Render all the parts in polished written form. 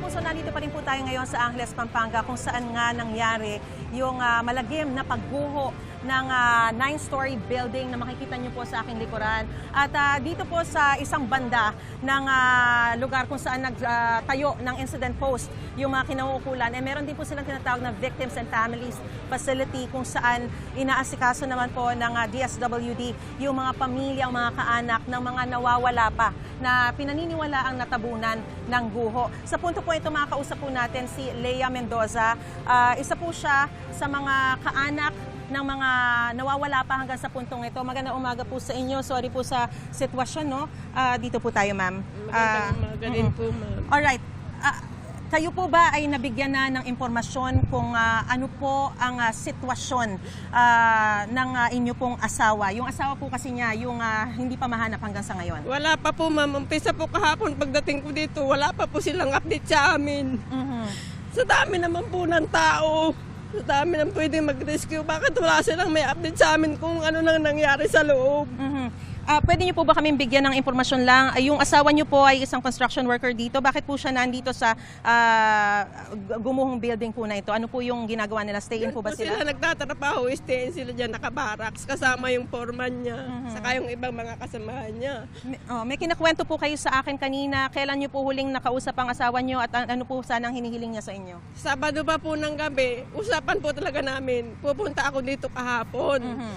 kapuso, nandito pa rin po tayo ngayon sa Angeles, Pampanga kung saan nga nangyari yung malagim na pagguho ng 9-story building na makikita nyo po sa aking likuran. At dito po sa isang banda ng lugar kung saan nagtayo ng incident post yung mga kinauukulan, meron din po silang tinatawag na Victims and Families Facility kung saan inaasikaso naman po ng DSWD yung mga pamilya, mga kaanak ng mga nawawala pa na pinaniniwala ang natabunan ng guho. Sa punto po ito, makakausap po natin si Lea Mendoza. Isa po siya sa mga kaanak ng mga nawawala pa hanggang sa puntong ito. Magandang umaga po sa inyo. Sorry po sa sitwasyon, no? Dito po tayo, ma'am. Magaling po, ma'am. Alright. Kayo po ba ay nabigyan na ng impormasyon kung ano po ang sitwasyon ng inyo pong asawa? Yung asawa po kasi niya, yung hindi pa mahanap hanggang sa ngayon. Wala pa po, ma'am. Umpisa po kahapon pagdating ko dito, wala pa po silang update sa amin. Sa dami naman po ng tao, sa dami nang pwedeng mag-rescue, bakit wala silang may update sa amin kung ano nang nangyari sa loob? Pwede niyo po ba kaming bigyan ng impormasyon lang? Yung asawa niyo po ay isang construction worker dito. Bakit po siya nandito sa gumuhong building po na ito? Ano po yung ginagawa nila? Stay-in po ba sila? Sila nagtatrabaho, stay-in sila dyan, nakabaraks, kasama yung foreman niya, saka yung ibang mga kasamahan niya. May kinakwento po kayo sa akin kanina. Kailan niyo po huling nakausap ang asawa niyo at ano po sanang hinihiling niya sa inyo? Sabado pa po ng gabi, usapan po talaga namin. Pupunta ako dito kahapon.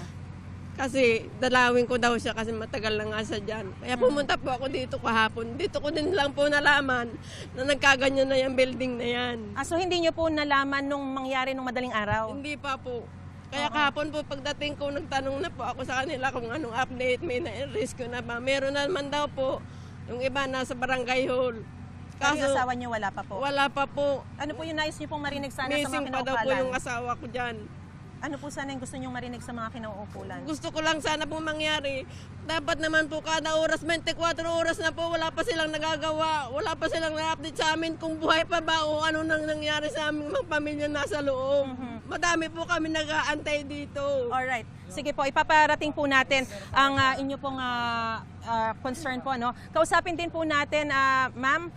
Kasi dalawin ko daw siya kasi matagal na nga siya dyan. Kaya pumunta po ako dito kahapon. Dito ko din lang po nalaman na nagkaganyan na yung building na yan. So hindi niyo po nalaman nung mangyari nung madaling araw? Hindi pa po. Kaya kahapon po pagdating ko, nagtanong na po ako sa kanila kung anong update, may na-rescue na ba. Meron na naman daw po. Yung iba nasa barangay hall. Kaso yung asawa niyo wala pa po? Wala pa po. Ano po yung nais niyo pong marinig sana sa mga Missing pa daw po yung asawa ko dyan. Ano po sana yung gusto niyong marinig sa mga kinauukulan? Gusto ko lang sana pong mangyari. Dapat naman po kada oras, 24 oras na po, wala pa silang nagagawa. Wala pa silang na-update sa amin kung buhay pa ba o ano nang nangyari sa aming mga pamilya nasa loob. Madami po kami nag-aantay dito. Alright. Sige po, ipaparating po natin ang inyo pong concern po. No? Kausapin din po natin, ma'am,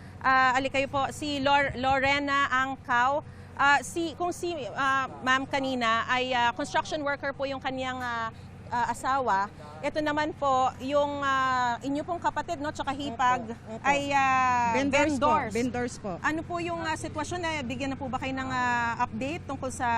alikayo po, si Lorena Angkaw. Kung si ma'am kanina ay construction worker po yung kaniyang asawa, ito naman po yung inyo pong kapatid, no, tsaka hipag ay vendors po. Ano po yung sitwasyon na bigyan na po ba kayo ng update tungkol sa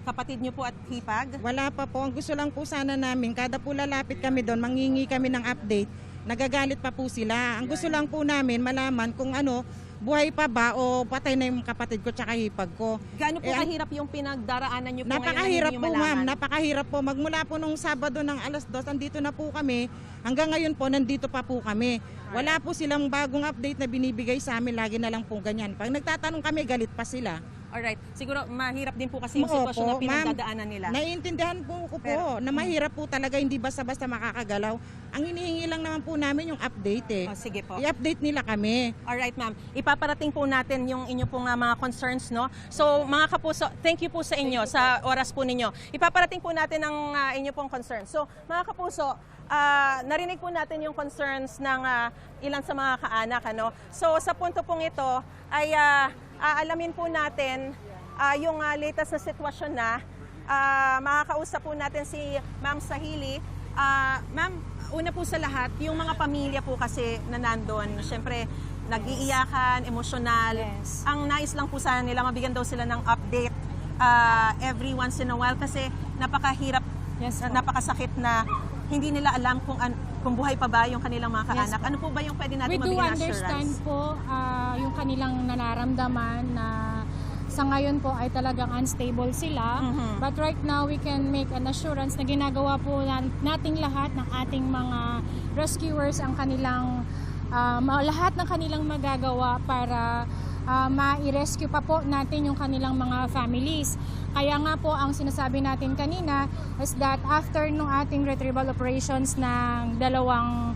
kapatid niyo po at hipag? Wala pa po. Ang gusto lang po sana namin, kada po lalapit kami doon, manghingi kami ng update, nagagalit pa po sila. Ang gusto lang po namin malaman kung ano, buhay pa ba o patay na yung kapatid ko tsaka hipag ko. Gaano po kahirap yung pinagdaraanan niyo po napakahirap ngayon? Po ma'am, napakahirap po. Magmula po nung Sabado ng alas 2, andito na po kami. Hanggang ngayon po, nandito pa po kami. Wala po silang bagong update na binibigay sa amin, lagi na lang po ganyan. Pag nagtatanong kami, galit pa sila. Alright. Siguro mahirap din po kasi yung sitwasyon na pinagdadaanan nila. Naiintindihan po ko na mahirap po talaga, hindi basta-basta makakagalaw. Ang hinihingi lang naman po namin yung update Sige po. I-update nila kami. Alright, ma'am. Ipaparating po natin yung inyo pong mga concerns, no? So, mga kapuso, thank you po sa inyo, sa oras po ninyo. Ipaparating po natin ang inyo pong concerns. So, mga kapuso, narinig po natin yung concerns ng ilan sa mga kaanak, ano? So, sa punto pong ito ay aalamin po natin yung latest na sitwasyon na makakausap po natin si Ma'am Sahili. Ma'am, una po sa lahat, yung mga pamilya po kasi na nandun, syempre nag-iiyakan, emosyonal. Yes. Ang nais lang po sana nila, mabigyan daw sila ng update every once in a while kasi napakahirap, napakasakit na hindi nila alam kung buhay pa ba yung kanilang mga kaanak. Ano po ba yung pwede natin mabigyan assurance? We do understand po yung kanilang nararamdaman na sa ngayon po ay talagang unstable sila. But right now, we can make an assurance na ginagawa po nating lahat ng ating mga rescuers ang kanilang, lahat ng kanilang magagawa para ma-rescue pa po natin yung kanilang mga families. Kaya nga po ang sinasabi natin kanina is that after nung ating retrieval operations ng dalawang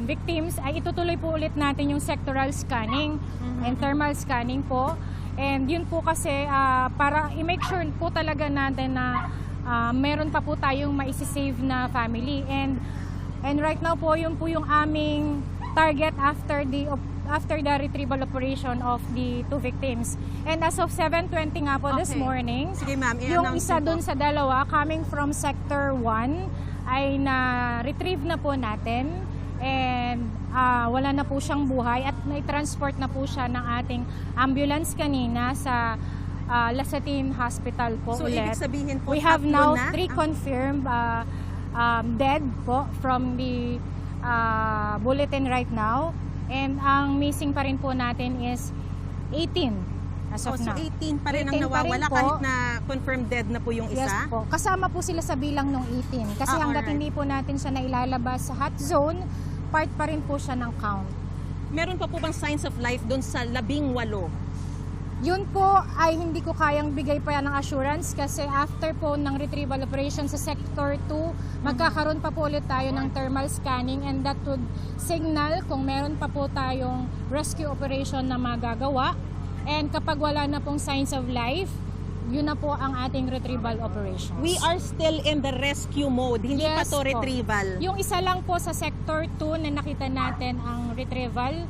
victims ay itutuloy po ulit natin yung sectoral scanning and thermal scanning po. And yun po kasi para i-make sure po talaga natin na meron pa po tayong maisisave na family. And right now po, yun po yung aming target after the after the retrieval operation of the 2 victims. And as of 7:20 nga po this Okay. morning, Sige ma'am, yung i-announce isa niyo po. dun sa dalawa coming from Sector 1 ay na-retrieve na po natin and wala na po siyang buhay at na-transport na po siya ng ating ambulance kanina sa Lasatin Hospital po So, ulit. ibig sabihin po, We have tatlo now na? 3 confirmed dead po from the bulletin right now. And ang missing pa rin po natin is 18 as of So, now. 18 pa rin ang 18 pa rin nawawala po. kahit na confirmed dead na po yung Yes isa? po. Kasama po sila sa bilang ng 18. Kasi hanggat alright. hindi po natin siya nailalabas sa hot zone, part pa rin po siya ng count. Meron pa po bang signs of life doon sa 18? Yun po ay hindi ko kayang bigay pa ng assurance kasi after po ng retrieval operation sa Sector 2, magkakaroon pa po ulit tayo ng thermal scanning and that would signal kung meron pa po tayong rescue operation na magagawa. And kapag wala na pong signs of life, yun na po ang ating retrieval operations. We are still in the rescue mode, hindi pa Yes to po. retrieval. Yung isa lang po sa Sector 2 na nakita natin ang retrieval,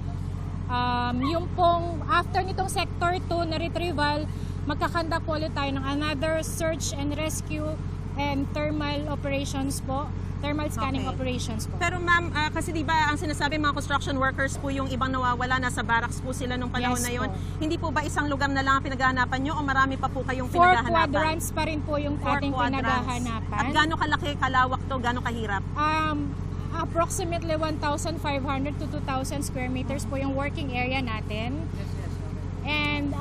yung pong after nitong Sector 2 na retrieval, magkakanda po ulit tayo ng another search and rescue and thermal operations po, thermal scanning Okay. operations po. Pero ma'am, kasi di ba ang sinasabi mga construction workers po yung ibang nawawala, nasa barracks po sila nung panahon Yes na yon. po. Hindi po ba isang lugar na lang ang pinaghahanapan nyo o marami pa po kayong 4 pinaghahanapan? quadrants pa rin po yung 4 ating quadrants. pinaghahanapan. At gaano kalaki, kalawak to, gaano kahirap? Approximately 1,500 to 2,000 square meters po yung working area natin. And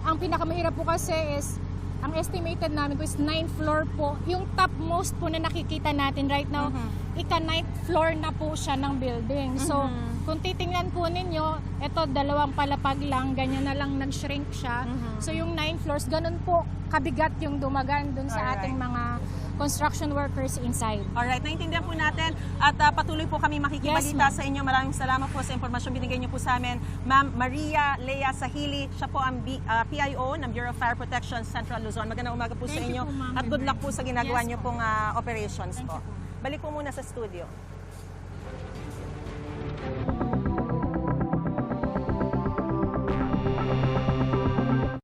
ang pinakamahirap po kasi is, ang estimated namin po is 9th floor po. Yung topmost po na nakikita natin right now, ika-9th floor na po siya ng building. So, kung titingnan po ninyo, ito 2 palapag lang, ganyan na lang nag-shrink siya. So, yung 9 floors, ganun po kabigat yung dumagan dun sa Alright. ating mga construction workers inside. Alright, naintindihan po natin at patuloy po kami makikibalita Yes, ma'am. sa inyo. Maraming salamat po sa impormasyon binigay niyo po sa amin. Ma'am Maria Lea Sahili, siya po ang PIO ng Bureau of Fire Protection Central Luzon. Magandang umaga po sa Thank you inyo po, ma'am. at good luck po sa ginagawa Yes niyo po. pong operations Thank po. you po. Balik po muna sa studio.